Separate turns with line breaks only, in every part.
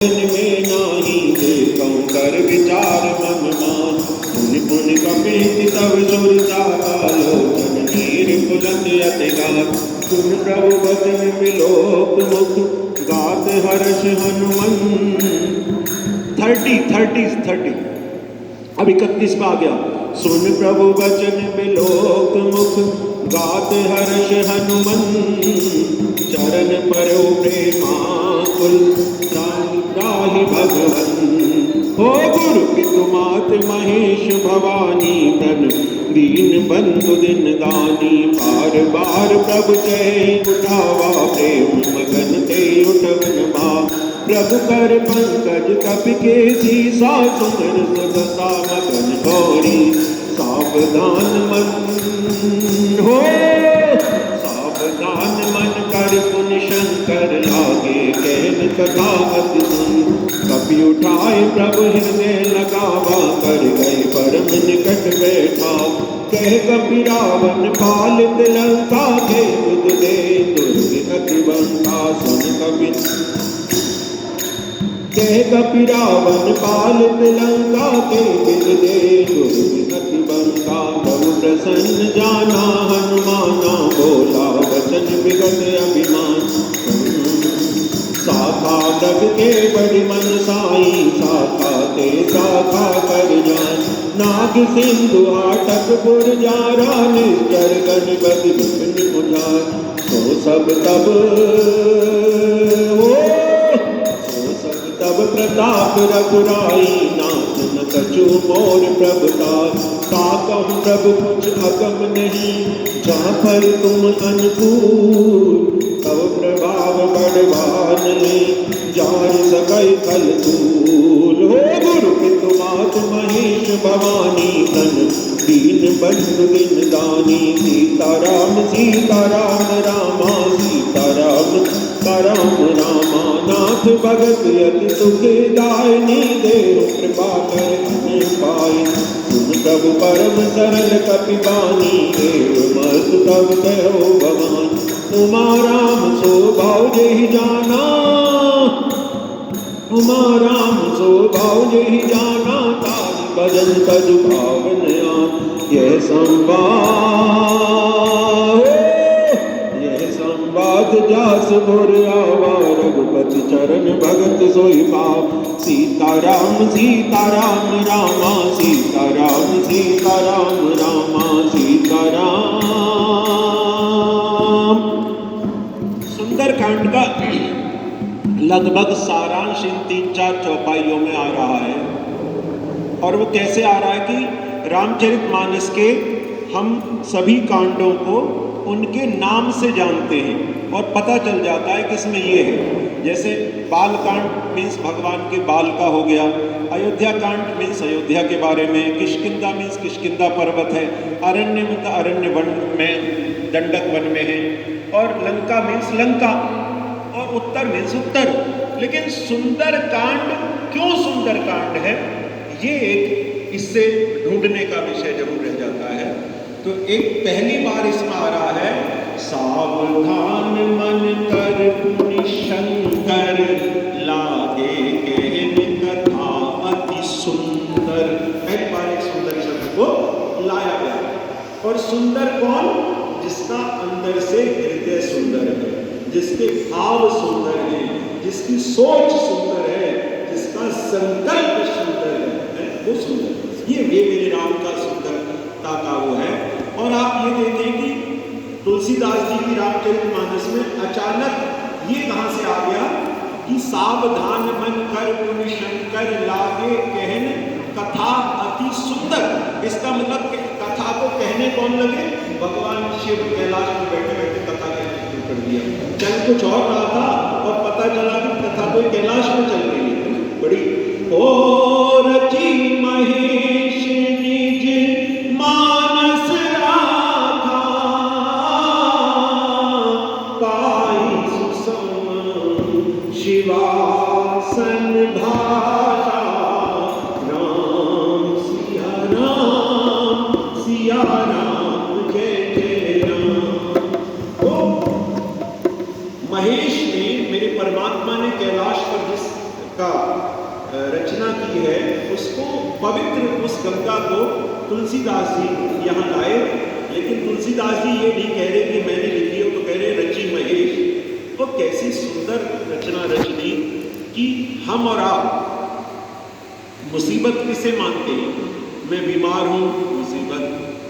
में नाही देखऊं कर विचार मन मान पुन पुन कपित तव सुरता लोचन नीर पुलक अतिगात सुन प्रभु वचन विलोक मुख गात हर्ष हनुमन। 30 अब 31 में आ गया। सुन प्रभु वचन विलोक मुख गात हर्ष हनुमन चरण परो प्रेमाकुल राहि भगवन। हो गुरु पितु मात महेश भवानी तन दीन बंधु दिन दानी बार बार प्रभु चै उठावा प्रेम मगन ते उठवन भा प्रभु कर पंकज कपि के सीसा सुंदर सुदसा मगन गौरी सावधान मन हो सावधान मन कर पुन शंकर लागे कहन कथा अति सुन कपि उठाए प्रभु हृदय लगावा कर गए परम निकट बैठा कह कपि रावण पालित लंका के बुध दे दुर्ग अति बंका सुन कपि कह कपि रावण पालित लंका के बुध दे दुर्ग अति बंका प्रभु प्रसन्न जाना हनुमाना बोला वचन विगत अभिमान साखा जग के बड़ी मन साई साखा ते साखा कर जान नाग सिंधु हाटक पुर जारा निश्चर गणपति विपिन उजान सो सब तब प्रताप रघुराई नाथ न कछु मोर प्रभुता ताकम प्रभु कुछ अगम नहीं जहाँ पर तुम अनुकूल तब प्रभाव बड़वान ले जार सकई फल दूल। हो गुरु पितु मात महेश भवानी तन दीन बंधु दिन दानी सीताराम रामा सीताराम रामा नाथ भगत यति सुखी दायनी देव कृपा कर पाए सुन प्रभु परम सरल कपि बानी देव मत तब कहो भगवान उमा राम सो भाव जहि जाना उमा राम सो भाव जहि जाना तारि भजन तज भावन आन। यह संवाद जास गुर आवा रघुपति चरण भगत सोई पाव सीताराम रामा सीताराम रामा सीताराम। सुंदरकांड का लगभग सारांश इन 3-4 चौपाइयों में आ रहा है और वो कैसे आ रहा है कि रामचरितमानस के हम सभी कांडों को उनके नाम से जानते हैं और पता चल जाता है कि इसमें ये है। जैसे बालकांड मीन्स भगवान के बाल का हो गया, अयोध्या कांड मीन्स अयोध्या के बारे में, किष्किंधा मीन्स किष्किंधा पर्वत है, अरण्य मतलब अरण्य वन में दंडक वन में है, और लंका मीन्स लंका, और उत्तर मीन्स उत्तर। लेकिन सुंदरकांड क्यों सुंदरकांड है, ये एक इससे ढूंढने का विषय जरूर रह जाता है। तो एक पहली बार इसमें आ रहा है सावधान मन कर पुनि शंकर लागे कहन कथा अति सुंदर। एक बार एक सुंदर शब्द को लाया गया। और सुंदर कौन? जिसका अंदर से हृदय सुंदर है, जिसके भाव सुंदर है, जिसकी सोच सुंदर है, जिसका संकल्प सुंदर है, वो सुंदर। ये मेरे राम का सुंदरता का वो है। और आप ये देखें कि तुलसीदास जी की रामचरितमानस में अचानक ये कहां से आ गया कि सावधान मन कर पुनि शंकर लागे कहन कथा अति सुंदर। इसका मतलब कथा को कहने कौन लगे? भगवान शिव कैलाश में बैठे बैठे कथा कहने शुरू कर दिया। चल कुछ और रहा था और पता चला कि कथा कोई कैलाश में चल रही है। बड़ी ओ रची महेश निज मानस राखा पाई सुसम शिवासन भाषा राम सिया राम जय जय राम। तो महेश ने, मेरे परमात्मा ने कैलाश पर जिस का रचना की है, उसको पवित्र, उस गंगा को तुलसीदास जी यहाँ लाए। लेकिन तुलसीदास जी ये नहीं कह रहे कि मैंने लिखी हो, तो कह रहे रची महेश। तो कैसी सुंदर रचना रचनी कि हम और आप मुसीबत किसे मानते हैं? मैं बीमार हूँ, मुसीबत।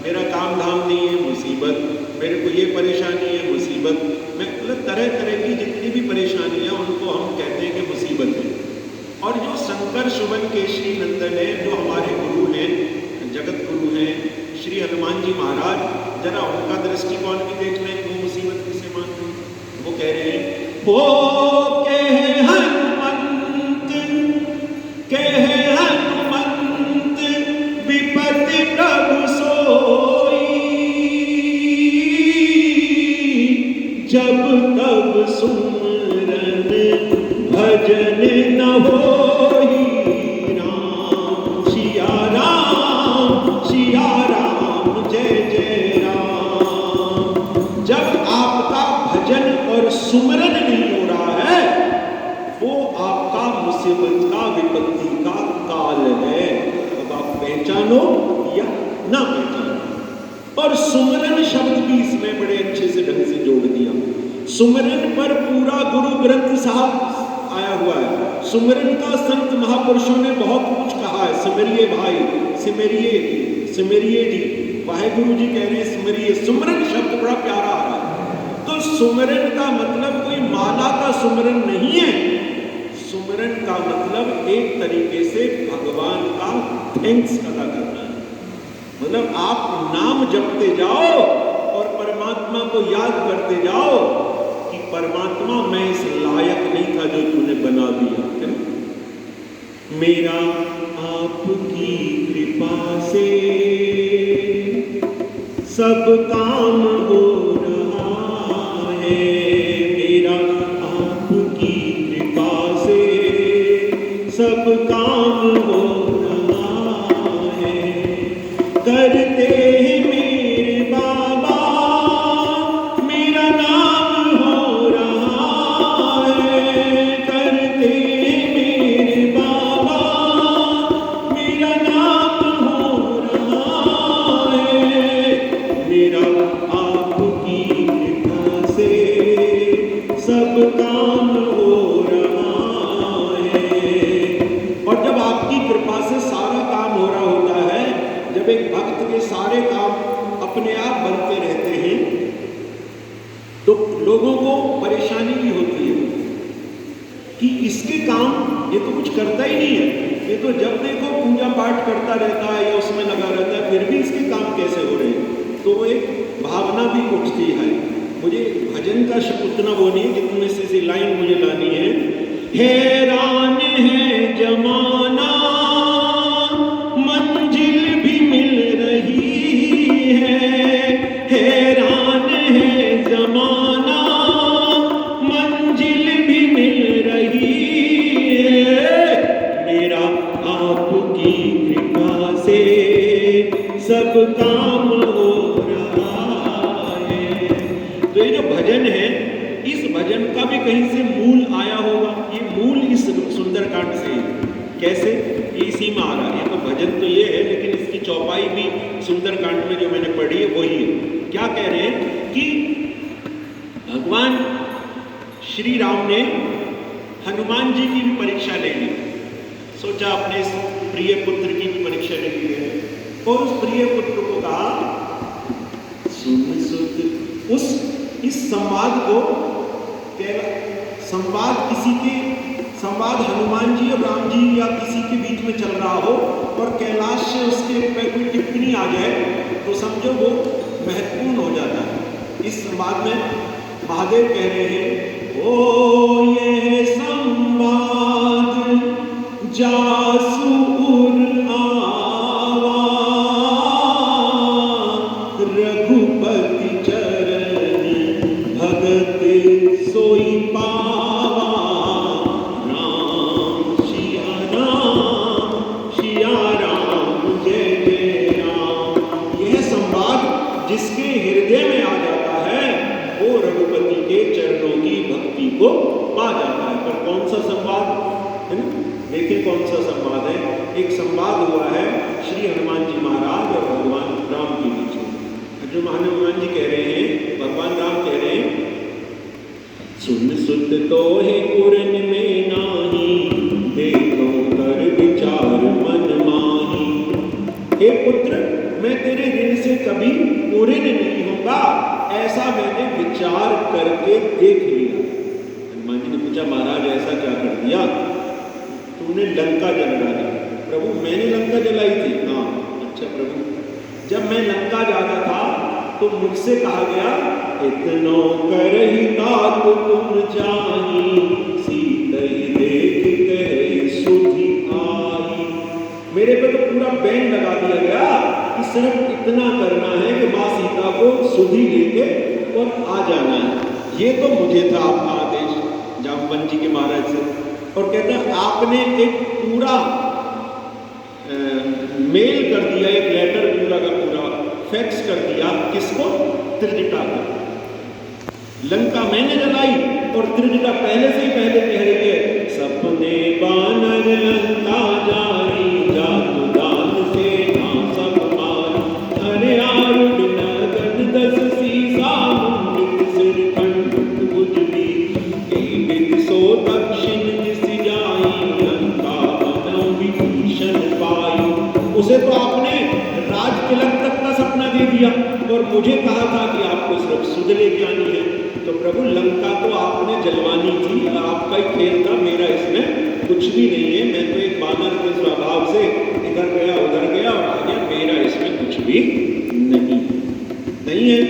मेरा काम धाम नहीं है, मुसीबत। मेरे को ये परेशानी है, मुसीबत। मैं मतलब तरह तरह की जितनी भी परेशानियाँ, उनको हम कहते हैं कि मुसीबत है। और जो शंकर सुवन केशरी नंदन है, जो हमारे गुरु हैं, जगत गुरु हैं, श्री हनुमान जी महाराज, जरा उनका दृष्टिकोण भी देख लें, वो मुसीबत किसे मानते हैं। वो कह रहे हैं, हो के हनुमंत, कह हनुमंत विपत्ति प्रभु सोई, जब तब सुमरन भजन न होई, राम सिया राम, सिया राम जय जय राम। जब आपका भजन और सुमरन नहीं हो रहा है, वो आपका मुसीबत का, विपत्ति का काल है। अब आप पहचानो या ना पहचानो। और सुमरन शब्द भी इसमें बड़े अच्छे से ढंग से जोड़ दिया। सुमरन पर पूरा गुरु ग्रंथ साहब आया हुआ है। सुमरन का संत महापुरुषों ने बहुत कुछ कहा है। सिमरिए भाई, सिमरिए, सिमरिए जी, वाहेगुरु जी कह रहे हैं सिमरिए। सुमरन शब्द बड़ा प्यारा आ रहा है। तो सुमरन का मतलब कोई माला का सुमरन नहीं है। सुमरन का मतलब एक तरीके से भगवान का थैंक्स अदा करना है। मतलब आप नाम जपते जाओ और परमात्मा को याद करते जाओ कि परमात्मा, मैं इस लायक नहीं था जो तूने बना दिया है। मेरा आपकी कृपा से सब काम हो रहा है। मेरा आपकी कृपा से सब काम हो रहा है। करते हैं मेरे बाबा, मेरा नाम हो रहा है। करते हैं मेरे बाबा, मेरा नाम हो रहा है। मेरा आपकी कृपा से सब काम हो रहा है। और जब आपकी कृपा से सारा काम हो रहा होता है, जब एक भक्त के सारे काम अपने आप बनते रहते हैं, तो लोगों को परेशानी भी होती है कि इसके काम, ये तो कुछ करता ही नहीं है, ये तो जब देखो पूजा पाठ करता रहता है या उसमें लगा रहता है, फिर भी इसके काम कैसे हो रहे हैं। तो एक भावना भी उठती है। मुझे भजन का उतना वो नहीं, जितने से लाइन मुझे लानी है। हैरान है जमाना, मंजिल भी मिल रही है। हैरान है जमाना, मंजिल भी मिल रही है। मेरा आपकी कृपा से सब काम हो रहा है। तो ये जो भजन है, इस भजन का भी कहीं से मूल आया होगा। ये मूल इस सुंदरकांड से है। कैसे? इसी में आ रहा है। ये तो भजन तो ये है, लेकिन इसकी चौपाई भी सुंदरकांड में जो मैंने पढ़ी है वही है। क्या कह रहे हैं कि भगवान श्री राम ने हनुमान जी की भी परीक्षा ले ली। सोचा अपने इस प्रिय पुत्र की भी परीक्षा ले ली है, और उस प्रिय पुत्र को कहा, सुन सुत। उस इस संवाद को, संवाद किसी के, संवाद हनुमान जी और राम जी या किसी के बीच में चल रहा हो, और कैलाश से उसके ऊपर कोई टिप्पणी आ जाए, तो समझो वो महत्वपूर्ण हो जाता है। इस संवाद में महादेव कह रहे हैं, ओ ये संवाद जासु उर आवा, रघुपति चरण भगत सोई पावा। राम सिया राम, सिया राम जय जय राम। यह संवाद जिसके हृदय में आ जाता है, वो रघुपति के चरणों की भक्ति को पा जाता है। पर कौन सा संवाद है ना? देखिए कौन सा संवाद है। एक संवाद हुआ है श्री हनुमान जी महाराज और भगवान राम के बीच में। जो हनुमान जी कह रहे हैं, भगवान राम कह रहे हैं, सुन सुत तो है पुरन में नाही, देखो कर विचार मन माही। हे पुत्र, मैं तेरे ऋण से कभी पूर्ण नहीं होगा, ऐसा मैंने विचार करके देख लिया। हनुमान जी ने पूछा, महाराज ऐसा क्या कर दिया? तुमने लंका जल डाली। प्रभु मैंने लंका जलाई थी? हाँ। अच्छा प्रभु, जब मैं लंका जाता था तो मुझसे कहा गया, इतनो कर ही तात तुम जाही, सीता ही देख कहे सुधि आई। मेरे पे तो पूरा बैंड लगा दिया गया कि सिर्फ इतना करना है कि माँ सीता को सुधि लेके और आ जाना है। ये तो मुझे था आपका आदेश जामवंत जी के महाराज से। और कहते हैं आपने एक पूरा मेल कर दिया, एक लेटर पूरा का पूरा फैक्स कर दिया। किसको? त्रिजटा को। लंका मैंने जलाई और त्रिजटा पहले से ही पहले कह रही है, सपने बानर लंका जारी, जातु दान से ना सब मारी। अरे आरुड नगन दस सीसा, मुंडित सिर खंड बुझली, विद सो दक्षिण दिस जाई, लंका बनौ विभीषण पाई। उसे तो आपने राज तिलक तक का सपना दे दिया और मुझे कहा था कि आपको सिर्फ सुध लेके आनी है। तो प्रभु लंका तो आपने जलवानी थी, आपका ही खेल था, मेरा इसमें कुछ भी नहीं है। मैं तो एक बानर के स्वभाव से इधर गया उधर गया और आ गया, मेरा इसमें कुछ भी नहीं है।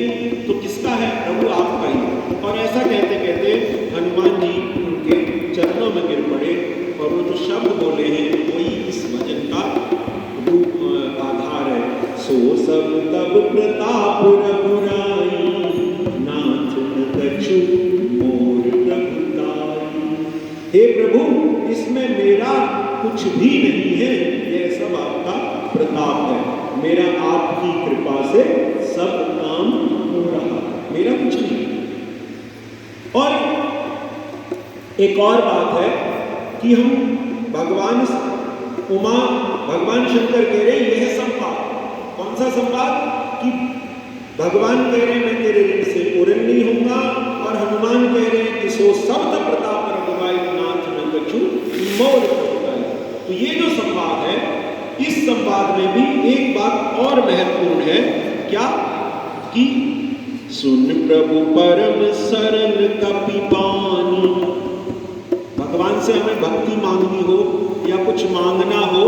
तो किसका है? प्रभु आपका ही। और ऐसा कहते कहते हनुमान जी उनके चरणों में गिर पड़े और वो जो शब्द बोले हैं वही इस भजन का आधार है। सो सब तब प्रताप रघुराई, नाथ न कछु मोर प्रभुताई। हे प्रभु, इसमें मेरा कुछ भी नहीं है, यह सब आपका प्रताप है। मेरा आपकी कृपा से सब काम हो रहा, मेरा कुछ नहीं। और एक और बात है कि हम भगवान शंकर कह रहे हैं यह संवाद। कौन सा संवाद? कि भगवान कह रहे हैं मैं तेरे ऋण से पूर्ण नहीं होऊंगा, और हनुमान कह रहे हैं कि सो सब प्रताप रघुराई, नाथ न कछु मोर प्रभुताई। तो ये जो संवाद है, इस संवाद में भी एक बात और महत्वपूर्ण है। क्या? कि सुन प्रभु परम सरल कपि बानी। भगवान से हमें भक्ति मांगनी हो या कुछ मांगना हो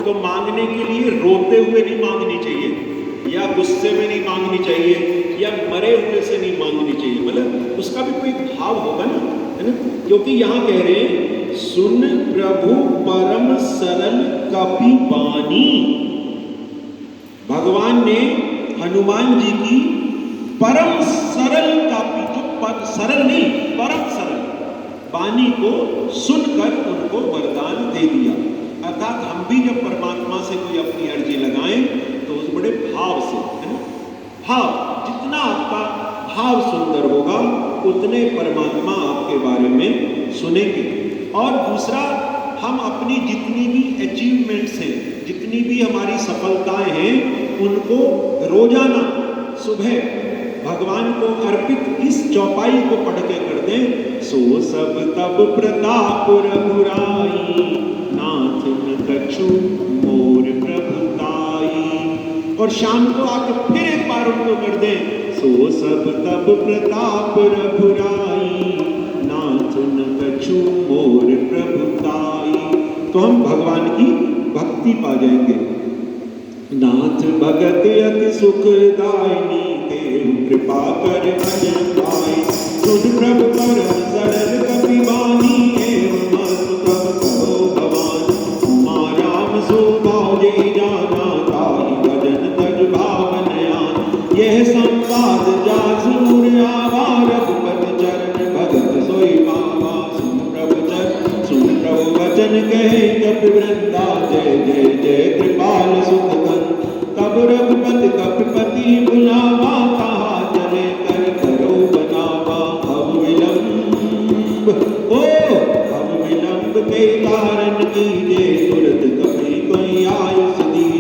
तो मांगने के लिए रोते हुए नहीं मांगनी चाहिए, या गुस्से में नहीं मांगनी चाहिए, या मरे हुए से नहीं मांगनी चाहिए। मतलब उसका भी कोई भाव होगा ना, है ना? क्योंकि यहाँ कह रहे हैं सुन प्रभु परम सरल कपि बानी। भगवान ने हनुमान जी की परम सरल कपि, जो सरल नहीं परम सरल वाणी को सुनकर उनको वरदान दे दिया। अर्थात हम भी जब परमात्मा से कोई अपनी अर्जी लगाएं तो उस बड़े भाव से, है ना? भाव, जितना आपका भाव सुंदर होगा उतने परमात्मा आपके बारे में सुनेंगे। और दूसरा, हम अपनी जितनी भी अचीवमेंट्स हैं, जितनी भी हमारी सफलताएं हैं, उनको रोजाना सुबह भगवान को अर्पित इस चौपाई को पढ़ के कर दें। सो सब तब प्रताप रघुराई, नाथ न कछु मोर प्रभुताई। और शाम को आके फिर एक बार उनको कर दें, सो सब तब प्रताप रघुराई, नाथ न कछु मोर प्रभुताई। तो हम भगवान की भक्ति पा जाएंगे। नाथ भगत अति सुखदायिनी, कृपा कर भजन पाई। सुध प्रभु परम सरल कपि बानी, एवं मस्तु प्रभु कहो भवान। उमा राम सो भाजे जाना, ताहि भजन तज भावन आन। यह संवाद जासुर आवा, रघुपति चरण भगत सोई पावा। सुन प्रभु वचन कहे कपि वृंदा, जय जय जय कृपाल सुख धन। तब रघुपति कपिपति बुलावा, कहा चले कर करो बनावा। अब विलंब अब विलंब के कारण कीजे तुरत कभी कोई आयुष दी।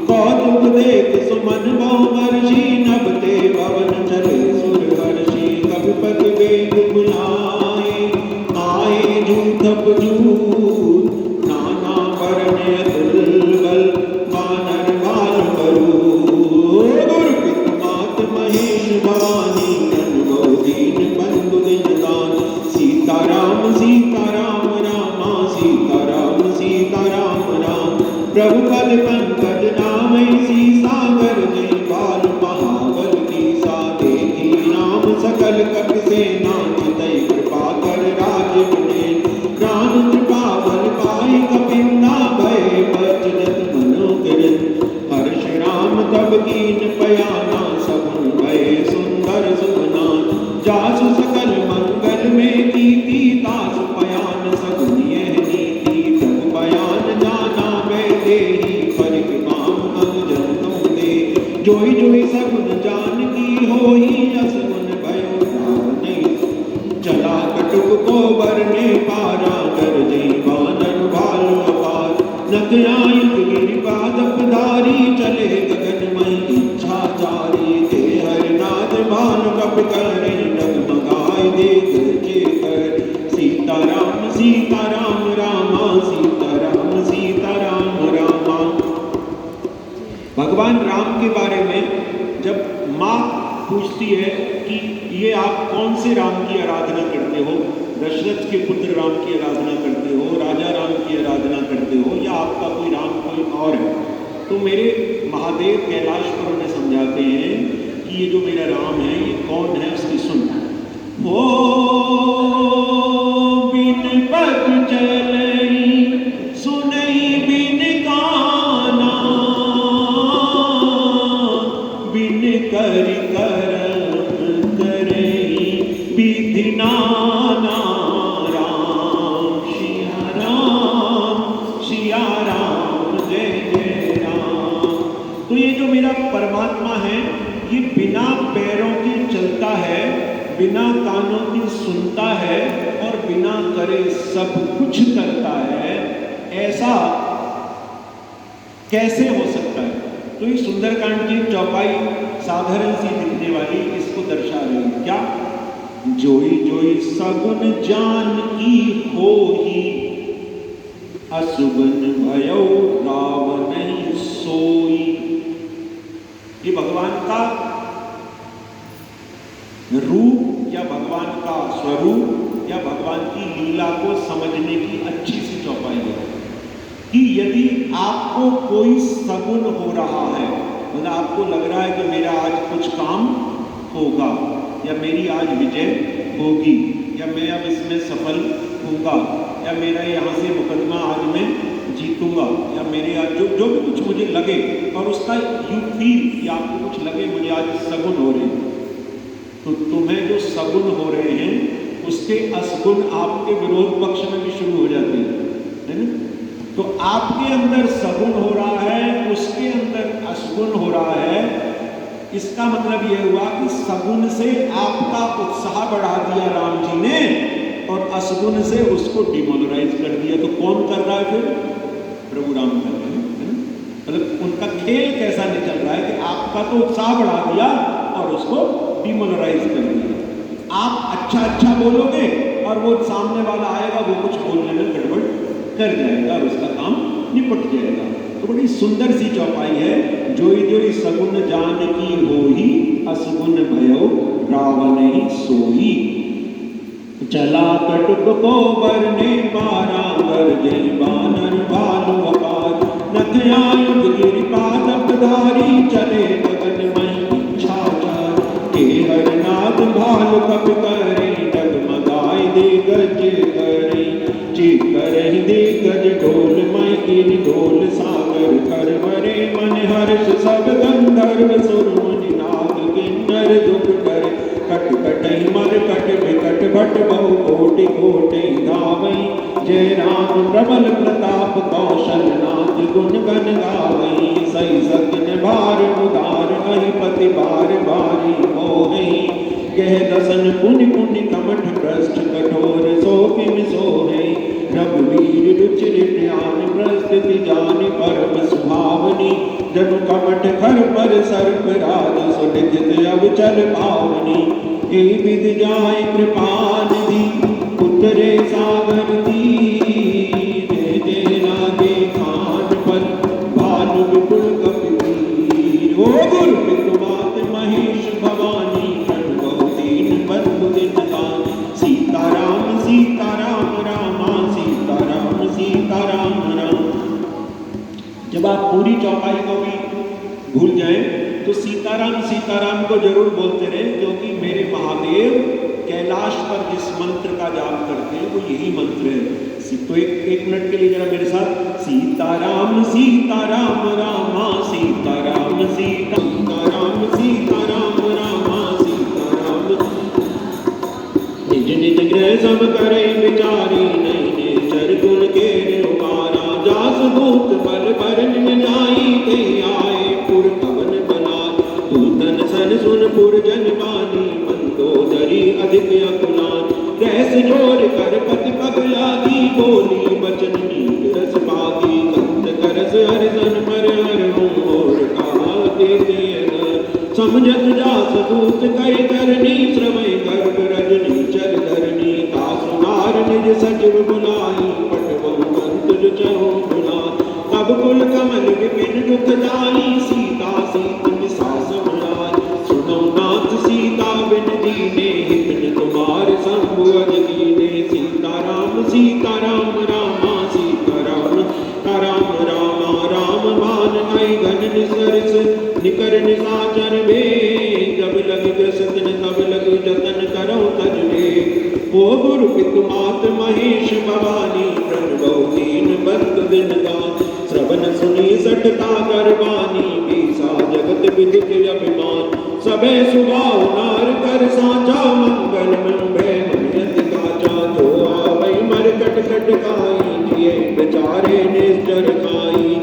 कौतुक देख सुमन बहुमर्षि नभते भवन चले सुर हर्षि। कविपत वेद बुलाए आए जूथप जूथ नाना वर्ण दुर्बल वानर बाल बरू। दुर्पित मात महेश भवानी अनुभव दीन बंधु दीनदान। सीताराम सीताराम रामा सीताराम सीताराम राम। प्रभु पद पंकज नामै सीसागर जय बाल महाबल की सा। देखी राम सकल कपि सेना चितई कृपा कर राज विने। राम कृपा बल पाई कपिन्ना भय बचनत मनोकरन। हर्ष राम तब कीन पयाना सगुन भय सुंदर सुमनान। जासु सकल मंगल में कीर्ति तासु पयान सगुन यह नीति। प्रभु बयान जाना मैं देहि परिक्राम अंजन तुम दे। जोई जोई सगुन जान की होई असगुन भयो नहीं। चला कटुक को बरने पारा गरजे वानर भालु अपार। नख आयुध गिरिपाद धारी चले गगन मई इच्छा जारी। ते हरिनाथ भानु कपि करे डगमगाए देख चेकर। सीताराम सीताराम रामा सीताराम सीताराम रामा। भगवान राम के बारे में जब माँ पूछती है कि ये आप कौन से राम की आराधना करते हो, दशरथ के पुत्र राम की आराधना करते हो, राजा राम की आराधना करते हो, या आपका कोई राम कोई और है, तो मेरे महादेव कैलाश पर उन्हें समझाते हैं कि ये जो मेरा राम है ये कौन है, उसकी सुन। ओ बिन पग चलई सुनई बिन गाना। बिन कर करम करई विधि नाना। राम सिया राम जय जय राम। तो ये जो मेरा परमात्मा है ये बिना पैरों के चलता है, बिना कानों के सुनता है और बिना करे सब कुछ करता है। ऐसा कैसे हो सकता है? तो ये सुंदरकांड की चौपाई साधारण सी दिखने वाली इसको दर्शा रही है। क्या? जोई जोई सगुन जान की होई असुगन भयो रावण सोई। ये भगवान का रूप या भगवान का स्वरूप या भगवान की लीला को समझने की अच्छी सी चौपाई है कि यदि आपको कोई सगुन हो रहा है, मतलब आपको लग रहा है कि मेरा आज कुछ काम होगा या मेरी आज विजय होगी या मैं अब इसमें सफल होऊंगा या मेरा यहाँ से मुकदमा आज मैं जीतूंगा या मेरे आज जो भी कुछ मुझे लगे और उसका यू फील या आपको कुछ लगे मुझे आज सगुन हो रहे हैं, तो तुम्हें जो सगुन हो रहे हैं उसके असगुन आपके विरोध पक्ष में भी शुरू हो जाते हैं, है ना? तो आपके अंदर सगुन हो रहा है, उसके अंदर असगुन हो रहा है। इसका मतलब यह हुआ कि सगुन से आपका उत्साह बढ़ा दिया राम जी ने और असगुन से उसको डिमोरलाइज कर दिया। तो कौन कर रहा है फिर? प्रभु राम कर रहे हैं, है ना? मतलब उनका खेल कैसा निकल रहा है कि आपका तो उत्साह बढ़ा दिया और उसको डिमोरलाइज कर दिया। आप अच्छा बोलोगे और वो सामने वाला आएगा वो कुछ बोलने में गड़बड़ कर जाएगा और उसका काम निपट जाएगा। तो बड़ी सुंदर सी चौपाई है। जोई जोई सगुन जान की होई असगुन भयो रावण ही सोई। चला कटुक को बरने मारा गरजे वानर भालु अपार। नख आयुध गिरिपाद धारी चले गगन मई इच्छा चार। के हरनाथ भालु कपि करे डगमगाए दे गज करे। जी करहि दे गज ढोल मई इन ढोल सागर कर भरे मन हर्ष सब गंधर्व सुर मुनि नाग किन्नर दुख करे। कट कटई मर कट विकट भट बहु कोटि कोटि धावई। जय राम प्रबल प्रताप कौशल नाथ गुण गण गावई। सही सत्य भार उदार अहिपति बार बारी मोहई। कह दसन पुनि पुनि कमठ भ्रष्ट कठोर सो किम सोहई। रघुवीर रुचिर प्रियान प्रस्तुति जानि परम सुभावनी जनु कमठ खर पर सर्प राज सुलिखित अवचल पावनी ए विद जाय कृपा निधि उतरे सागर तीर जय लागे खान पर भानु विपुल कपिवीर ओ गुरु पितृमात महेश भवानी प्रणव दीन बंधु दिनदान सीताराम सीताराम रामा सीताराम सीताराम राम। जब आप पूरी चौपाई को भी भूल जाएं तो सीताराम को जरूर बोलते रहे, क्योंकि मेरे महादेव कैलाश पर जिस मंत्र का जाप करते हैं वो यही मंत्र है। तो एक मिनट के लिए जरा मेरे साथ सीताराम सीताराम रामा सीताराम सीताराम सीताराम रामा सीताराम। निज निज गृह सब करे विचारी नहीं निचर गुण के उबारा जास दूत बल पर जाई ते आए पुर पवन सुन पुरजन बानी मंदोदरी अधिक अकुलान कैस जोर कर पति पग लागी बोली बचन नीक रस पागी कंत करस हरिजन पर हर और कहा देते समझत जास दूत कर करनी श्रमय गर्भ रजनी चल धरनी तासुनार निज सचिव बुलाई पटवो कंत जो चहो बुला तब कुल कमल विपिन दुख जाई सीता सीत निसास सीता बिन दीने हितन तुम्हारे शंभु अजदीने सीताराम सीताराम रामा सीताराम राम रामा राम मान आई घन निसरस निकर निसाचर बे जब लग ग्रसन तब लग जतन करो तज बे ओ गुरु पितुमात महेश भवानी प्रणव दीन बंधु दिनदान श्रवण सुनी सटता करवानी बीसा जगत विदित अभिमान सबे सुभाव नार कर साचा मंगल मंबे मनियत काचा जो आवै मर कट कट काई जिए बेचारे निश्चर खाई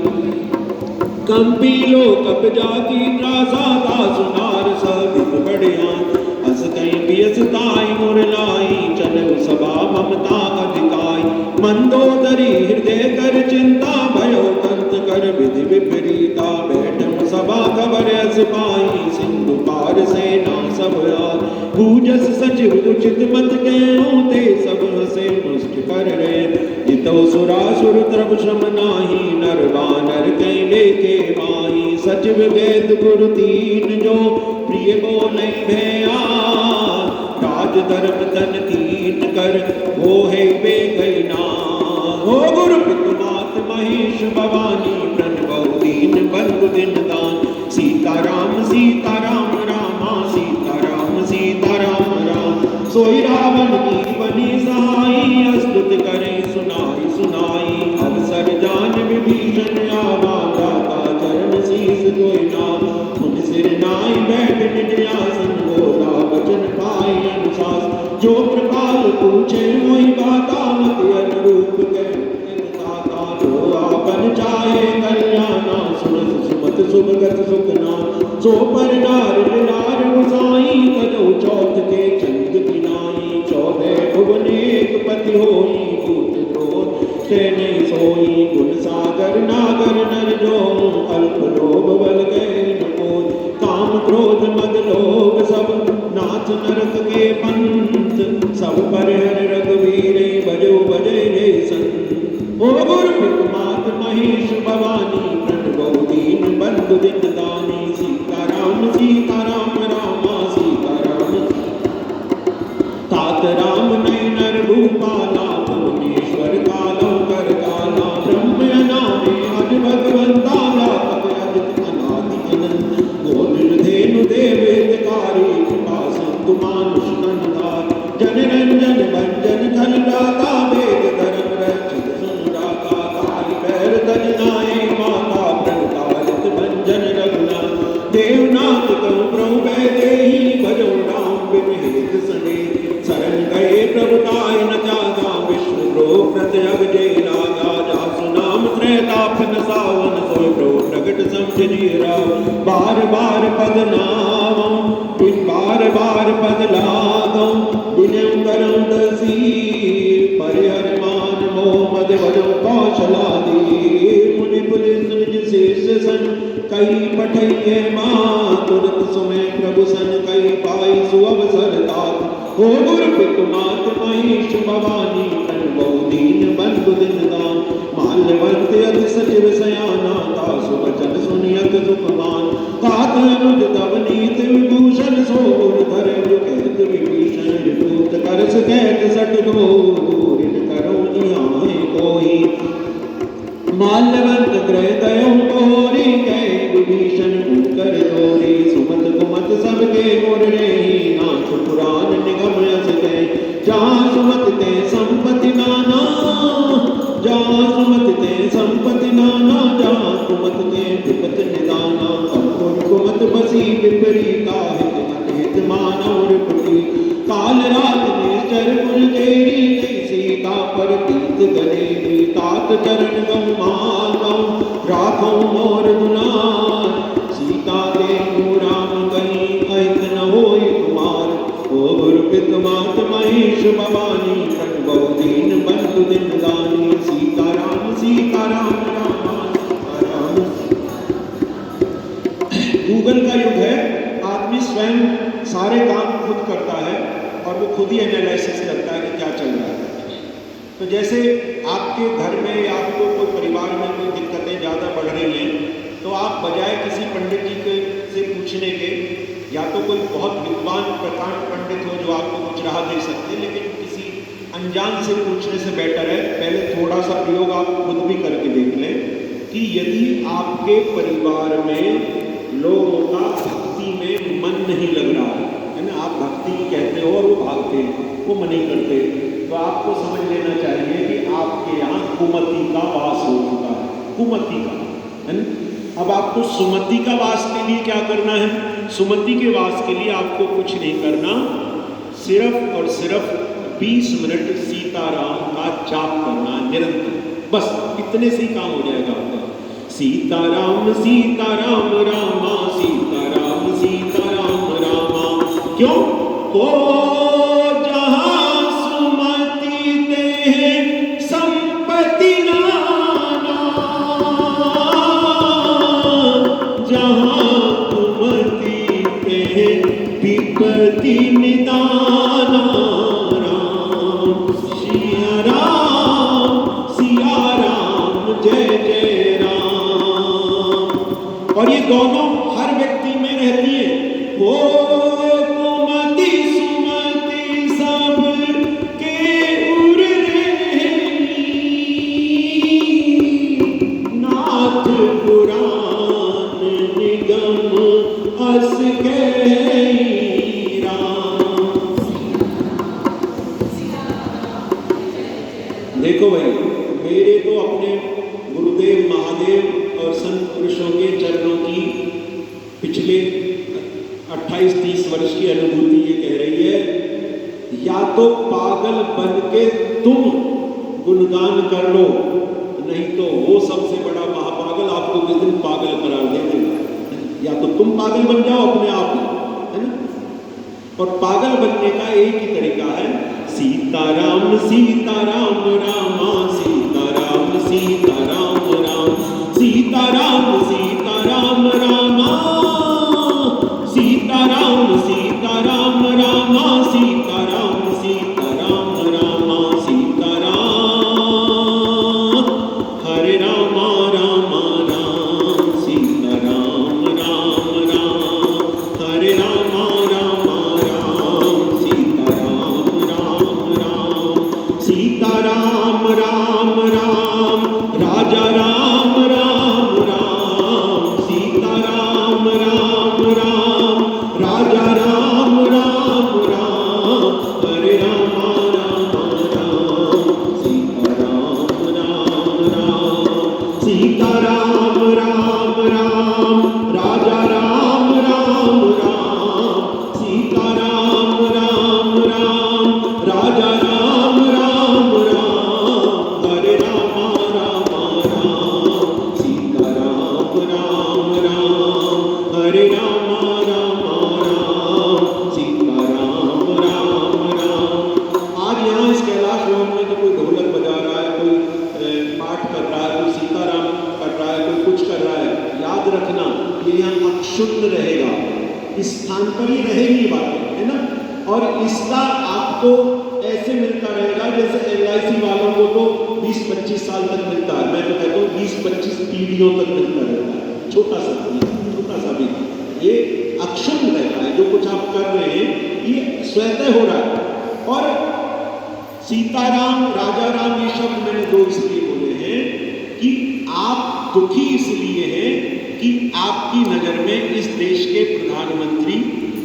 कंपी लो कप जाती त्रासा दासुनार सबित बढ़िया अस कहीं बियसताई मुरलाई चनक सभा ममता अधिकाई मंदोदरी हृदय कर चिंता भयो कंत कर विधि विपरीता बैठम सभा खबर अस पाई सिंधु पार सेना सब यार पूजस सचिव उचित मत गयो ते सब हसे मुष्ट कर रे जितो सुरासुर त्रप श्रम नाही नर वानर कई लेके माही सचिव वेद गुरु तीन जो प्रिय बोले भया राज धर्म तन तीन कर वो है वे गई ना हो गुरु पितुमात महेश भवानी प्रणव दीन बंधु दिनदान सीताराम सीताराम रामा सीताराम सीताराम राम सोई रावण की बनी सहाई अस्तुत करे सुनाई सुनाई अवसर जान विभीषण आवा दाता चरण शीस कोई नाम मुन सिर नाई बैठ निज आसन बोला वचन पाई अनुशास जो कृपाल पूछे मोहि बाता मति अनुरूप दाता जो आपन चाहे कल्याणा सुनत सुमत सुभगत सुखना सो पर नार नार गोसाई कदौ चौथ के चंद किनाई चौदह भुवन एक पति होई भूत क्रोध से नहीं सोई गुण सागर नागर नर जो अल्प लोभ बल गए नकोद काम क्रोध मद लोभ सब नाच नरक के पंथ सब पर हर रघुवीर बजो बजे रे संत ओ गुरु पितुमात महेश भवानी प्रणव दीन बंधु दिनदानी सीताराम सीताराम रामा सीताराम तात राम नय नर भूपाला भुवनेश्वर कालो कर काला ब्रह्म नामे आज भगवंता लाभ अजित अनादि अनंत गोविंद धेनु देवेदकारी कृपा संतु मानुष नंदार जन रंजन भंजन खल दाता वेद धर्म रक्षित सुंदाता काली पैर तजनाए माता प्रणतारित भंजन रघुनाथ देवनाथ कहु प्रभु देहि भजो राम बिन हेत सने शरण गए प्रभु ताय न जागा विष्णु प्रोक्त जग जय लागा जासु नाम त्रैताप न सावन सोय प्रभु प्रगट समझ जीरा बार बार पद नाम बिन बार बार पद लागम बिन करम दसी परिहर मान मोह बल कौशलादि मुनि पुलिस निज शेष सन कई पठइये माँ तुरत सुमय प्रभु सन कई पाई सुअवसर तात हो गुरु पितु मात महेश भवानी तन बहु दीन बंधु दिन दान माल्यवंत अति सचिव सयाना तासु वचन सुनियत सुखमान तात अनुज तव नीत विभूषण सोर धर कहत विभीषण रिपुत करस कहत सट दो ऋण करो निहाय कोई माल्यवंत ग्रह दयो तोरी कह विभीषण कर तोरी सुमत कुमत सबके गुर रे नाथ पुराण निगम यस गए जहाँ सुमत ते संपत्ति नाना जहाँ सुमत ते संपत्ति नाना जहाँ कुमत ते विपत निदाना अंकुर कुमत बसी विपरीता हित मत हित मानव रिपुटी काल रात निश्चर कुल तेरी सीता पर तीत गले तात चरण गम मागम राखो मोर दुलार सीता देहु राम कहीं अहित न होई कुमार ओ गुरु पितु मात महेश भवानी तन बहु दीन बंधु दिन दानी सीता राम राम राम। गूगल का युग है, आदमी स्वयं सारे काम खुद करता है और वो खुद ही एनालिसिस करता है कि क्या चल रहा है। तो जैसे आपके घर में या आपको कोई परिवार में कोई दिक्कतें ज़्यादा बढ़ रही हैं तो आप बजाय किसी पंडित जी के से पूछने के या तो कोई बहुत विद्वान प्रकांड पंडित हो जो आपको कुछ राह दे सकते, लेकिन किसी अनजान से पूछने से बेटर है पहले थोड़ा सा प्रयोग आप खुद भी करके देख लें कि यदि आपके परिवार में लोगों का भक्ति में मन नहीं लग रहा है ना, आप भक्ति कहते हो और वो भागते हैं, वो मन नहीं करते, तो आपको समझ लेना चाहिए कि आपके यहाँ कुमति का वास हो चुका है, कुमति का है ना। अब आपको सुमति का वास के लिए क्या करना है? सुमति के वास के लिए आपको कुछ नहीं करना, सिर्फ और सिर्फ 20 मिनट सीताराम का जाप करना निरंतर, बस इतने से ही काम हो जाएगा आपका। सीताराम सीताराम रामा सीताराम सीताराम रामा क्यों हो जहाँ सुमति ते संपत्ति नाना जहाँ कुमति ते विपत्ति निदाना राम सिया राम जय जय राम। और ये दोनों हर व्यक्ति में रहती है, वो कुमति सुमति सब के उर रही नाथ पुराण निगम अस गई राम। देखो भाई, मेरे तो अपने गुरुदेव महादेव और संत पुरुषों के चरणों की पिछले 28-30 वर्ष की अनुभूति ये कह रही है, या तो पागल बन के तुम गुणगान कर लो, नहीं तो वो सबसे बड़ा महापागल आपको किस दिन पागल करार दे देगा। या तो तुम पागल बन जाओ अपने आप है ना, और पागल बनने का एक ही तरीका है, सीताराम सीताराम रामा सीताराम सीताराम राम सीताराम सीताराम रामा सीताराम सीताराम रामा सीताराम सीताराम रामा सीताराम हरे रामा रामा राम सीताराम राम राम हरे रामा रामा राम सीताराम राम राम सीताराम राम राम राजा राम राम राम सीताराम राम राम राजा राम राम राम हरे रामा रामा राम सीताराम राम राम सीताराम राम राम राजा राम राम राम सीताराम राम राम राजा राम राम राम हरे रामा रामा राम सीताराम राम राम हरे रामा रामा राम सीताराम राम राम। आज यहाँ इस कैलाश भवन में तो कोई ढोलक बजा रहा है, कोई अक्षुण्ण रहेगा, इस स्थान पर ही रहेगी बातें, है ना। और इसका आपको ऐसे मिलता रहेगा जैसे LIC वालों को तो 20-25 साल तक मिलता है, मैं तो कहता हूँ 20-25 पीढ़ियों तक मिलता रहता है। छोटा सा भी ये अक्षुण्ण रहता है। जो कुछ आप कर रहे हैं ये स्वतः हो रहा है। और सीताराम, राजा राम, ये शब्द मैंने दो इसलिए बोले हैं कि आप दुखी इसलिए हैं कि आपकी नजर में इस देश के प्रधानमंत्री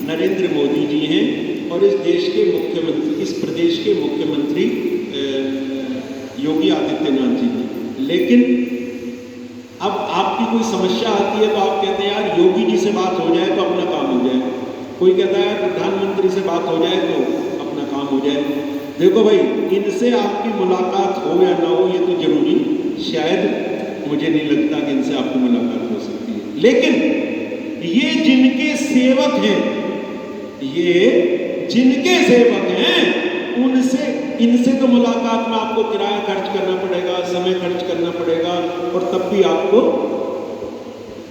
नरेंद्र मोदी जी हैं और इस देश के मुख्यमंत्री, इस प्रदेश के मुख्यमंत्री योगी आदित्यनाथ जी हैं। लेकिन अब आपकी कोई समस्या आती है तो आप कहते हैं यार योगी जी से बात हो जाए तो अपना काम हो जाए, कोई कहता है प्रधानमंत्री से बात हो जाए तो अपना काम हो जाए। देखो भाई, इनसे आपकी मुलाकात हो या ना हो ये तो जरूरी, शायद मुझे नहीं लगता कि इनसे आपकी मुलाकात हो सकती है। लेकिन ये जिनके सेवक हैं, ये जिनके सेवक हैं, उनसे, इनसे तो मुलाकात में आपको किराया खर्च करना पड़ेगा, समय खर्च करना पड़ेगा और तब भी आपको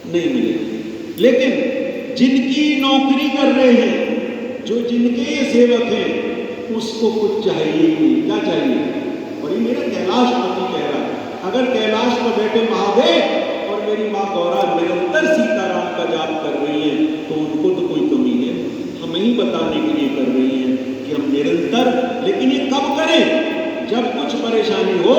नहीं मिलेगी। लेकिन जिनकी नौकरी कर रहे हैं, जो जिनके ये सेवक हैं, उसको कुछ चाहिए नहीं। क्या चाहिए? और ये मेरा कैलाशपति कह रहा है, अगर कैलाश पर बैठे महादेव और मेरी माँ गौरा निरंतर सीताराम का जाप कर रही है तो उनको तो कोई कमी है, हमें ही बताने के लिए कर रही है कि हम निरंतर। लेकिन ये कब करें? जब कुछ परेशानी हो,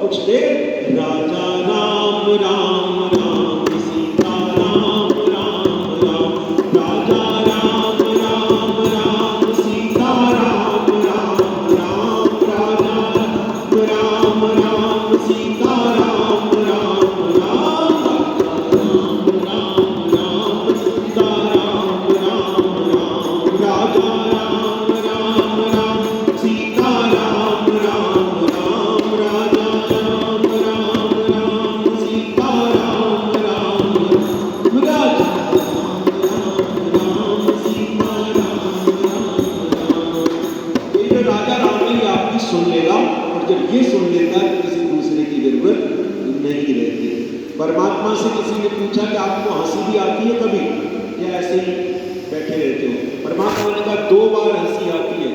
कुछ देर राजा राम राम राम सीता राम राम राम, राजा राम राम राम सीता राम राम राम, राजा राम राम सीता राम राम राम, राजा राम राम सीता राम राम राम, राजा राम राम राम सीता राम राम राम, राजा राम राम राम सीता राम राम राम, राजा राम राम सीता राम राम। ये जो राजा राम है ये आपकी सुन लेगा, और जब ये सुन लेता है तो किसी दूसरे की जरूरत नहीं रहती। परमात्मा से किसी ने पूछा कि आपको हंसी भी आती है कभी, या ऐसे ही बैठे रहते हो? परमात्मा ने कहा 2 बार हंसी आती है।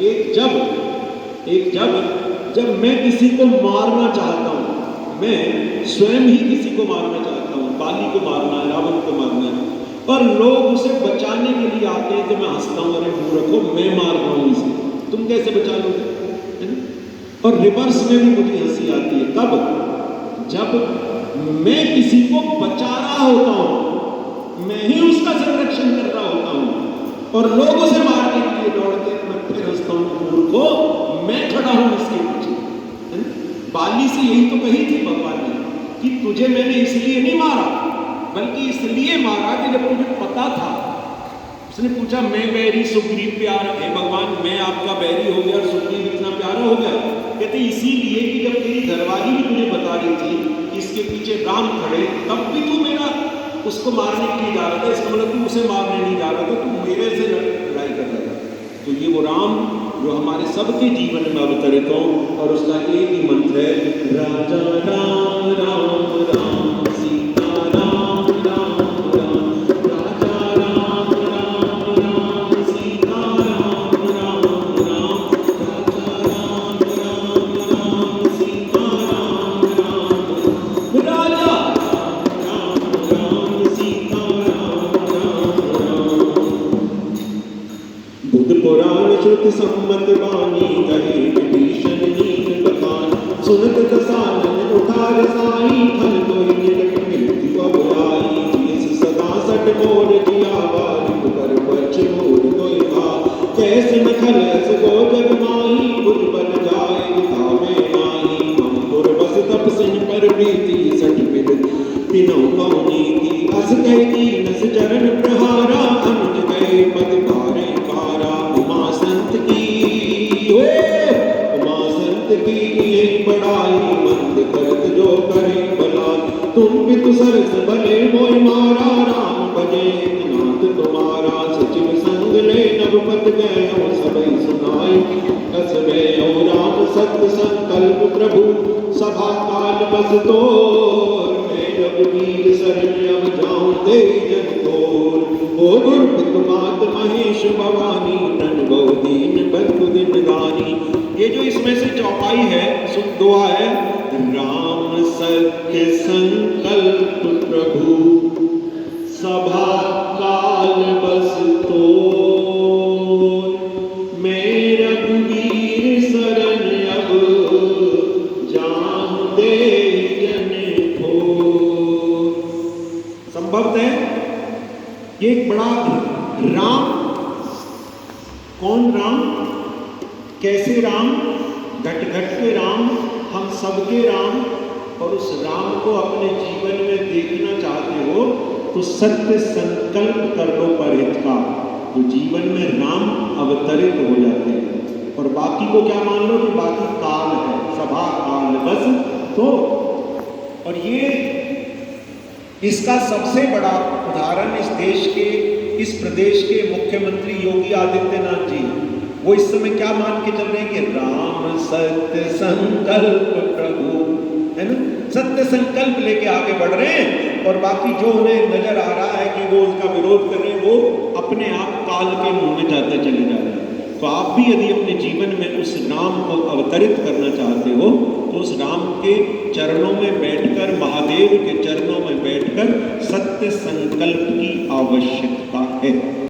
एक जब मैं किसी को मारना चाहता हूँ, मैं स्वयं ही किसी को मारना चाहता हूँ, बाली को मारना है, रावण को मारना है, और लोग उसे बचाने के लिए आते हैं तो मैं हंसता हूँ, अरे मूर्खो मैं मार रहा हूँ इसे, तुम कैसे बचा लोगे, है ना। और रिवर्स में भी मुझे हंसी आती है, कब? जब मैं किसी को बचा रहा होता हूँ, मैं ही उसका संरक्षण कर रहा होता हूँ और लोग उसे मारने के लिए दौड़ते हैं, मैं फिर हंसता हूँ, मूर्खो मैं खड़ा हूँ इसके पीछे, है ना। बाली से यही तो कही थी भगवान ने कि तुझे मैंने इसलिए नहीं मारा, बल्कि इसलिए मारा कि जब तुझे पता था। उसने पूछा मैं बैरी सुग्रीव प्यारा है, भगवान मैं आपका बैरी हो गया और सुग्रीव इतना प्यारा हो गया? कहते इसीलिए कि जब तेरी घरवाली भी तुझे बता रही थी कि इसके पीछे राम खड़े, तब भी तू मेरा उसको मारने के लिए जा रहा था, इसका मतलब तू उसे मारने नहीं जा रहा था, तू मेरे से लड़ाई कर रहा था। तो ये वो राम जो हमारे सबके जीवन में अवतरित हो, और उसका एक ही मंत्र है, राजा राम राम राम सीता राम राम राम, राजा राम राम राम सीता राम राम राम, राजा राम राम राम सीता राम राम, राजा राम राम सीता राम राम। बुद्ध पुराण श्रुति सम्मत वाणी कहे विभीषण नीत बखान, सुनत दसानन उठार साई, फल कोई निकट मृत्यु अब आई, जिस सदा सट मोर किया बारिक कर बच मोर कोई भा, कैसे न खलस गो जग माही, बुझ बन जाए तावे नाही, हम पुर बस तप सिंह पर प्रीति सट मिल तीनों कौनी की, अस कह दीनस चरण प्रहारा, अनुज गए पद पारे पारा, उमा संत की उमा संत की एक बड़ाई, मंद करत जो करे भला, तुम पितु सरस भले मोय मारा, राम भजे नाथ तुम्हारा, सचिव संग ले नवपत गए सबई सुनाई, कसबे ओ राम सत्य संकल्प प्रभु, सभा काल बस तोर, मैं रघुवीर शरण अब जाऊं दे जन को। हो दुर्बुद्ध मात महेश भवानी, प्रणबो दीन बंधु दिन गानी। ये जो इसमें से चौपाई है, सुख दुआ है, राम सत्य संकल्प प्रभु, सभा काल बस तो, मैं रघुवीर शरण अब, जान दे जन को। संभव है ये एक बड़ा राम, कौन राम, कैसे राम, घट घट के राम, हम सबके राम, और उस राम को अपने जीवन में देखना चाहते हो तो सत्य संकल्प कर लो परहित का, तो जीवन में राम अवतरित हो जाते हैं। और बाकी को क्या मान लो कि बाकी काल है, सभा काल बस तो। और ये इसका सबसे बड़ा उदाहरण इस देश के, इस प्रदेश के मुख्यमंत्री योगी आदित्यनाथ जी, वो इस समय क्या मान के चल रहे हैं कि राम सत्य संकल्प प्रभु, है ना, सत्य संकल्प लेके आगे बढ़ रहे हैं। और बाकी जो उन्हें नजर आ रहा है कि वो उसका विरोध कर रहे हैं, वो अपने आप काल के मुंह में जाते चले जा रहे हैं। तो आप भी यदि अपने जीवन में उस राम को अवतरित करना चाहते हो तो उस राम के चरणों में बैठकर, महादेव के चरणों में बैठकर सत्य संकल्प की आवश्यकता है।